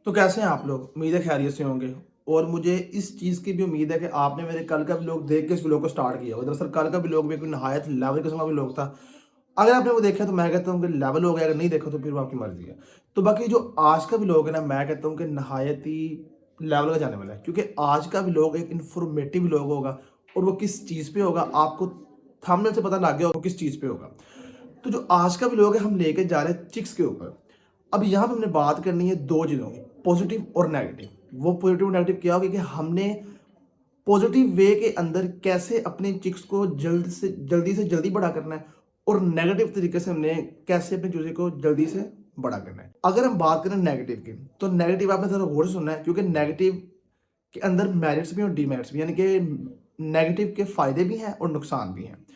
तो कैसे हैं आप लोग? उम्मीद है खैरियत से होंगे। और मुझे इस चीज़ की भी उम्मीद है कि आपने मेरे कल का व्लॉग देख के इस व्लॉग को स्टार्ट किया होगा। दरअसल कल का व्लॉग भी कोई नहायत लेवल किस्म का व्लॉग था। अगर आपने वो देखा तो मैं कहता हूँ कि लेवल हो गया, अगर नहीं देखा तो फिर वो आपकी मर्ज़ी है। तो बाकी जो आज का व्लॉग है ना, मैं कहता हूँ कि नहायत ही लेवल का जाने वाला है, क्योंकि आज का व्लॉग एक इन्फॉर्मेटिव व्लॉग होगा। और वो किस चीज़ पे होगा, आपको थंबनेल से पता लग गया होगा किस चीज़ पे होगा। तो जो आज का व्लॉग है, हम लेके जा रहे हैं चिक्स के ऊपर। अब यहाँ पे हमने बात करनी है दो चीज़ों की, पॉजिटिव और नेगेटिव। वो पॉजिटिव और नेगेटिव क्या होगी कि हमने पॉजिटिव वे के अंदर कैसे अपने चिक्स को जल्दी से जल्दी बड़ा करना है, और नेगेटिव तरीके से हमने कैसे अपने चूजे को जल्दी से बड़ा करना है। अगर हम बात करें नेगेटिव की, तो नेगेटिव आपने थोड़ा गौर से सुनना है, क्योंकि नेगेटिव के अंदर मेरिट्स भी और डीमेरिट्स भी, यानी कि नेगेटिव के फायदे भी हैं और नुकसान भी हैं।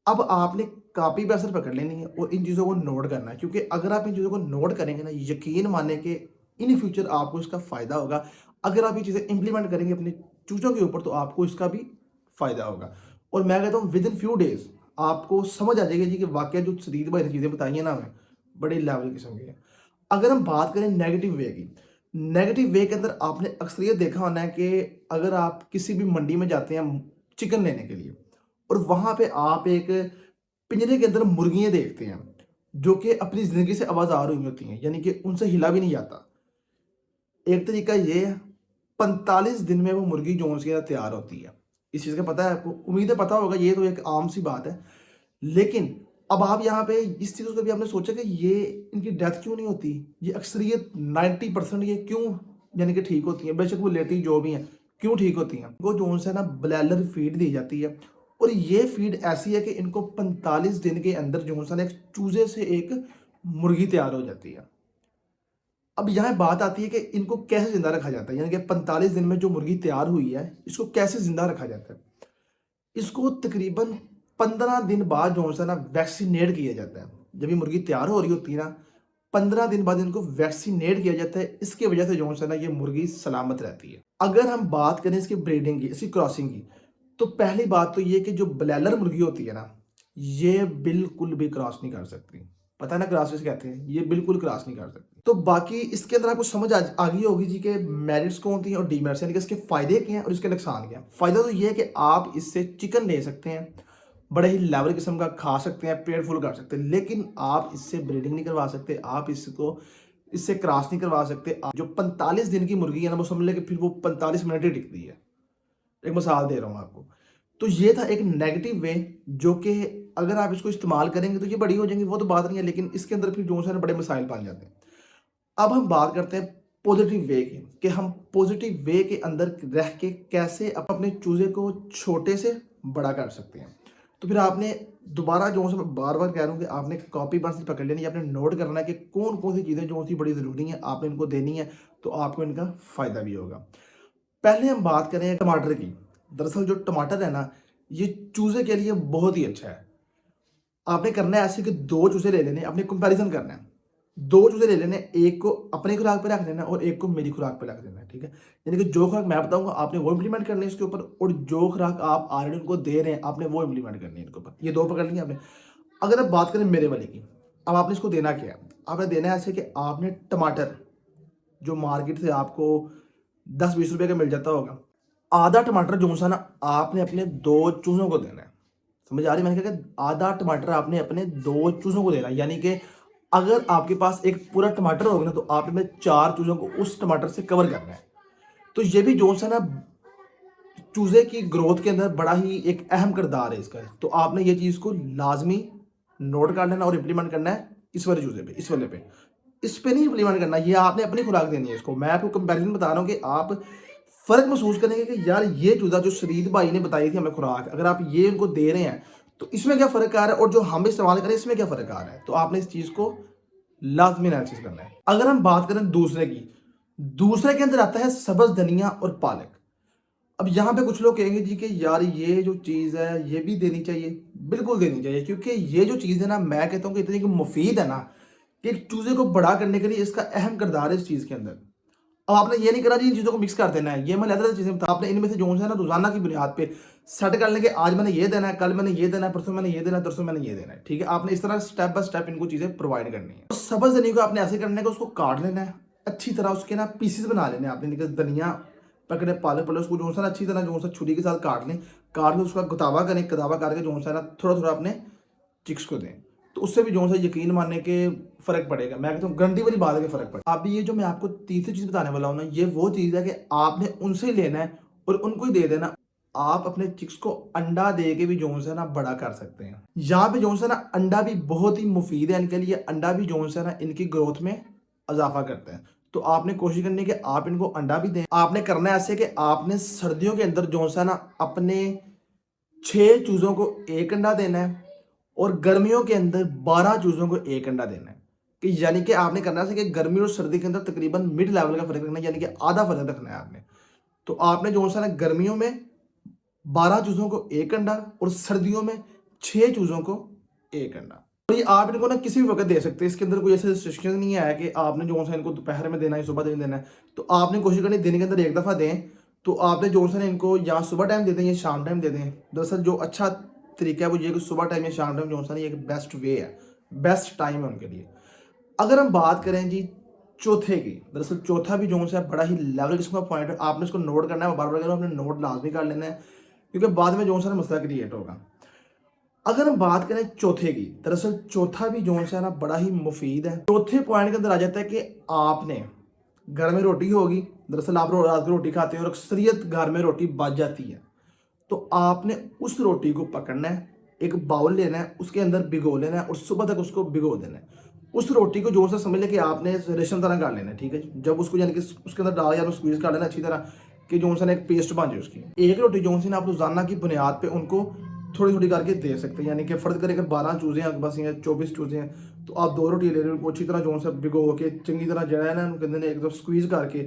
अब आपने कॉपी पे असर पकड़ लेनी है और इन चीज़ों को नोट करना है, क्योंकि अगर आप इन चीज़ों को नोट करेंगे ना, यकीन माने कि इन फ्यूचर आपको इसका फ़ायदा होगा। अगर आप ये चीज़ें इंप्लीमेंट करेंगे अपने चूज़ों के ऊपर, तो आपको इसका भी फ़ायदा होगा। और मैं कहता हूँ विद इन फ्यू डेज़ आपको समझ आ जाएगी जी कि वाक़ई जो शरीर भाई ने चीज़ें बताई हैं ना हमें, बड़े लेवल किस्म की है। अगर हम बात करें नेगेटिव वे की, नेगेटिव वे के अंदर आपने अक्सरियत देखा होना है कि अगर आप किसी भी मंडी में जाते हैं चिकन लेने के लिए, और वहाँ पे आप एक पिंजरे के अंदर मुर्गियाँ देखते हैं, जो कि अपनी ज़िंदगी से आवाज़ रही होती हैं, यानी कि उनसे हिला भी नहीं जाता। एक तरीका ये है, 45 दिन में वो मुर्गी जोन सी तैयार होती है। इस चीज़ का पता है आपको? उम्मीद है पता होगा, ये तो एक आम सी बात है। लेकिन अब आप यहाँ पे इस चीज़ को कभी आपने सोचा कि ये इनकी डेथ क्यों नहीं होती? ये अक्सरियत 90% ये क्यों यानी कि ठीक होती हैं? बेशक वो लेटी जो भी हैं, क्यों ठीक होती हैं? वो जोन से ना ब्रॉयलर फीड दी जाती है, और ये फीड ऐसी है कि इनको 45 दिन के अंदर जो है ना एक चूजे से एक मुर्गी तैयार हो जाती है। अब यहाँ बात आती है कि इनको कैसे ज़िंदा रखा जाता है, यानी कि 45 दिन में जो मुर्गी तैयार हुई है, इसको कैसे ज़िंदा रखा जाता है? इसको तकरीबन 15 दिन बाद जो है ना वैक्सीनेट किया जाता है। जब ये मुर्गी तैयार हो रही होती है ना, 15 दिन बाद इनको वैक्सीनेट किया जाता है। इसकी वजह से जो है ना ये मुर्गी सलामत रहती है। अगर हम बात करें इसकी ब्रीडिंग की, इसकी क्रॉसिंग की, तो पहली बात तो ये कि जो ब्लैलर मुर्गी होती है ना, ये बिल्कुल भी क्रॉस नहीं कर सकती। पता है ना क्रॉस किसे कहते हैं? ये बिल्कुल क्रॉस नहीं कर सकती। तो बाकी इसके अंदर आपको समझ आ गई होगी जी कि मेरिट्स कौन थी और डीमेरिट्स, यानी कि इसके फायदे क्या हैं और इसके नुकसान क्या हैं। फायदा तो ये है कि आप इससे चिकन ले सकते हैं, बड़े ही लेवल किस्म का खा सकते हैं, पेट फुल कर सकते हैं, लेकिन आप इससे ब्रीडिंग नहीं करवा सकते, आप इससे क्रॉस नहीं करवा सकते। जो 45 दिन की मुर्गी है ना, वो समझ ले कि फिर वो 45 मिनट ही टिकती है। एक मिसाल दे रहा हूँ आपको। तो ये था एक नेगेटिव वे, जो कि अगर आप इसको इस्तेमाल करेंगे तो ये बड़ी हो जाएंगी, वो तो बात नहीं है, लेकिन इसके अंदर फिर जो है ना बड़े मसाइल बन जाते हैं। अब हम बात करते हैं पॉजिटिव वे की, कि हम पॉजिटिव वे के अंदर रह के कैसे अपने चूजे को छोटे से बड़ा कर सकते हैं। तो फिर आपने दोबारा जो मैं बार बार कह रहा हूँ कि आपने कॉपी पेंसिल पकड़ लेनी है, आपने नोट करना है कि कौन कौन सी चीज़ें जो सी बड़ी ज़रूरी हैं, आपने इनको देनी है, तो आपको इनका फ़ायदा भी होगा। पहले हम बात करें टमाटर की। दरअसल जो टमाटर है ना, ये चूजे के लिए बहुत ही अच्छा है। आपने करना है ऐसे कि दो चूजे ले लेने, अपने कंपैरिजन करना है। दो चूजे ले लेने, एक को अपनी खुराक पे रख देना और एक को मेरी खुराक पे रख देना है, ठीक है? यानी कि जो खुराक मैं बताऊंगा आपने वो इंप्लीमेंट करनी है इसके ऊपर, और जो खुराक आप ऑलरेडी उनको दे रहे हैं आपने वो इंप्लीमेंट करनी है इनके ऊपर। ये दो पकड़ लिया आपने। अगर आप बात करें मेरे वाले की, अब आपने इसको देना क्या है? आपने देना है ऐसे कि आपने टमाटर, जो मार्केट से आपको 10-20 रुपए का मिल जाता होगा, आधा टमाटर जो सा ना आपने अपने दो चूजों को देना है। समझ आ रही है? मैंने कहा कि आधा टमाटर आपने अपने दो चूजों को देना है, यानी कि अगर आपके पास एक पूरा टमाटर होगा ना, तो आपने 4 चूजों को उस टमाटर से कवर करना है। तो ये भी जो सा ना चूजे की ग्रोथ के अंदर बड़ा ही एक अहम किरदार है इसका। तो आपने ये चीज़ को लाजमी नोट कर लेना और इम्प्लीमेंट करना है इस वाले चूजे पे, इस वाले पे। इस पे नहीं इम्प्लीमेंट करना, ये आपने अपनी खुराक देनी है इसको। मैं आपको कंपैरिजन बता रहा हूँ कि आप फ़र्क महसूस करेंगे कि यार ये चूज़ा जो शरीर भाई ने बताई थी हमें खुराक, अगर आप ये उनको दे रहे हैं तो इसमें क्या फ़र्क आ रहा है, और जो हम इस्तेमाल करें इसमें क्या फ़र्क आ रहा है। तो आपने इस चीज़ को लाज़मी एनालिसिस करना है। अगर हम बात करें दूसरे की, दूसरे के अंदर आता है सब्ज़ धनिया और पालक। अब यहाँ पे कुछ लोग कहेंगे जी कि यार ये जो चीज़ है ये भी देनी चाहिए। बिल्कुल देनी चाहिए, क्योंकि ये जो चीज़ है ना, मैं कहता हूँ कि इतनी मुफीद है ना, कि एक चूज़े को बड़ा करने के लिए इसका अहम किरदार है इस चीज़ के अंदर। अब आपने ये नहीं करा जी इन चीज़ों को मिक्स कर देना है, ये मैं अलग-अलग चीज़ें बता, आपने इनमें से जो है ना रोज़ाना की बुनियाद पे सेट कर लेंगे, आज मैंने ये देना है, कल मैंने ये देना है, परसों मैंने ये देना है, तरसों मैंने ये देना है, ठीक है? आपने इस तरह स्टेप बाय स्टेप इनको चीज़ें प्रोवाइड करनी है। सब्ज़ धनिया को आपने ऐसे करना है कि उसको काट लेना है, अच्छी तरह उसके ना पीसेस बना लेने आपने, जैसे धनिया पकड़े, पालक पकड़े, उसको जो सा ना अच्छी तरह जो सा छुरी के साथ काट लें, काट के उसका गतावा करें, गतावा करके जो सा ना थोड़ा थोड़ा अपने चिक्स को दें, तो उससे भी जो सा यकीन मानने के फ़र्क पड़ेगा। मैं कहता हूँ गारंटी वाली बात है कि फ़र्क पड़े। अभी ये जो मैं आपको तीसरी चीज़ बताने वाला हूँ ना, ये वो चीज़ है कि आपने उनसे लेना है और उनको ही दे देना। आप अपने चिक्स को अंडा दे के भी जो है ना बड़ा कर सकते हैं। यहाँ पे जो है ना अंडा भी बहुत ही मुफीद है इनके लिए। अंडा भी जो है ना इनकी ग्रोथ में इजाफा करता है। तो आपने कोशिश करनी है कि आप इनको अंडा भी दें। आपने करना है ऐसे कि आपने सर्दियों के अंदर जो है ना अपने 6 चूज़ों को 1 अंडा देना है और गर्मियों के अंदर 12 चूज़ों को 1 अंडा देना है। कि यानी कि आपने करना है कि गर्मी और सर्दी के अंदर तकरीबन मिड लेवल का फ़र्क रखना है, यानी कि आधा फ़र्क रखना है आपने। तो आपने जो है ना गर्मियों में 12 चूज़ों को 1 अंडा और सर्दियों में 6 चूज़ों को 1 अंडा। और ये आप इनको ना किसी भी वक़्त दे सकते हैं। इसके अंदर कोई ऐसा रिस्ट्रिक्शन नहीं है कि आपने जो है इनको दोपहर में देना है, सुबह दिन देना है। तो आपने कोशिश करनी दिन के अंदर 1 दफ़ा दें। तो आपने जो है इनको या सुबह टाइम दे दें या शाम टाइम दे दें। दरअसल जो अच्छा तरीका है वो ये कि सुबह टाइम या शाम टाइम जो है ये एक बेस्ट वे है, बेस्ट टाइम है उनके लिए। अगर हम बात करें जी चौथे की, दरअसल चौथा भी जो है बड़ा ही लेवल किस्म का पॉइंट है। आपने इसको नोट करना है, बार-बार कह रहा हूँ, आपने नोट लाज़मी कर लेना है क्योंकि बाद में जो है मसला क्रिएट होगा। अगर हम बात करें चौथे की, दरअसल चौथा भी जो है ना बड़ा ही मुफीद है। चौथे पॉइंट के अंदर आ जाता है कि आपने घर में रोटी होगी, दरअसल आप रात को रोटी खाते हो और अक्सरियत घर में रोटी बच जाती है, तो आपने उस रोटी को पकड़ना है, एक बाउल लेना है, उसके अंदर भिगो लेना है और सुबह तक उसको भिगो देना है। उस रोटी को जो सा समझ लें कि आपने रेशम तरह कर लेना है, ठीक है। जब उसको यानी कि उसके अंदर डाल या स्क्वीज कर लेना अच्छी तरह कि जो सा एक पेस्ट बन जाए उसकी। एक रोटी जो सी ना आप रोजाना की बुनियाद पे उनको थोड़ी थोड़ी करके दे सकते हैं, यानी कि फ़र्ज करें अगर 12 चूज़े हैं बस या 24 चूज़े हैं, तो आप 2 रोटी ले रहे हो, अच्छी तरह जो सा भिगो के चंगी तरह जो है ना उनके अंदर एकदम स्क्वीज करके,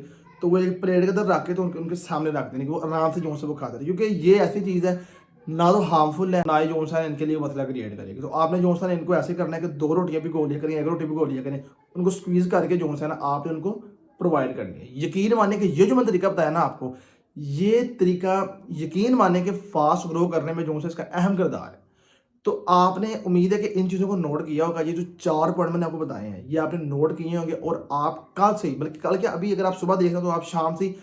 तो वो एक प्लेट के अंदर रख के तो उनके सामने रख देने कि वो आराम से जो है वो खाते हैं। क्योंकि ये ऐसी चीज़ है ना तो हार्मफुल है, ना ही जो है इनके लिए मसला क्रिएट करेगी। तो आपने जो है इनको ऐसे करना है कि 2 रोटियाँ भिगो लिया करें, 1 रोटी भिगो लिया करें, उनको स्क्वीज करके जो है ना आपने उनको प्रोवाइड करनी है। यकीन मानिए कि ये जो मैं तरीका बताया ना आपको, ये तरीका यकीन मानिए कि फास्ट ग्रो करने में जो है इसका अहम किरदार है। तो आपने उम्मीद है कि इन चीज़ों को नोट किया होगा। ये जो 4 पॉइंट मैंने आपको बताए हैं ये आपने नोट किए होंगे और आप कल से ही, बल्कि कल क्या अभी अगर आप सुबह देख रहे हो तो आप शाम से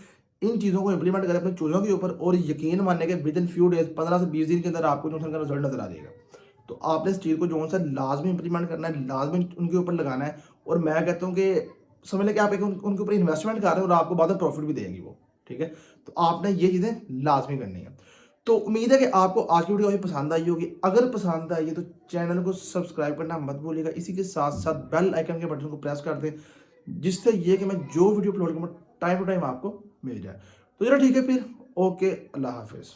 इन चीज़ों को इंप्लीमेंट करें अपने चूज़ों के ऊपर और यकीन मानने के विद इन फ्यू डेज 15 से 20 दिन के अंदर आपको जो है रिजल्ट नजर आ जाएगा। तो आपने इस चीज़ को जो है लाजमी इंप्लीमेंट करना है, लाजमी उनके ऊपर लगाना है। और मैं कहता हूँ कि समझ लें कि आप एक उनके ऊपर इन्वेस्टमेंट कर रहे हो और आपको बाद में प्रॉफिट भी देंगी वो, ठीक है। तो आपने ये चीज़ें लाजमी करनी है। तो उम्मीद है कि आपको आज की वीडियो पसंद आई होगी। अगर पसंद आई है तो चैनल को सब्सक्राइब करना मत भूलिएगा। इसी के साथ साथ बेल आइकन के बटन को प्रेस कर दें, जिससे ये कि मैं जो वीडियो अपलोड करूँ टाइम टू टाइम आपको मिल जाए। तो चलो ठीक है फिर, ओके, अल्लाह हाफिज़।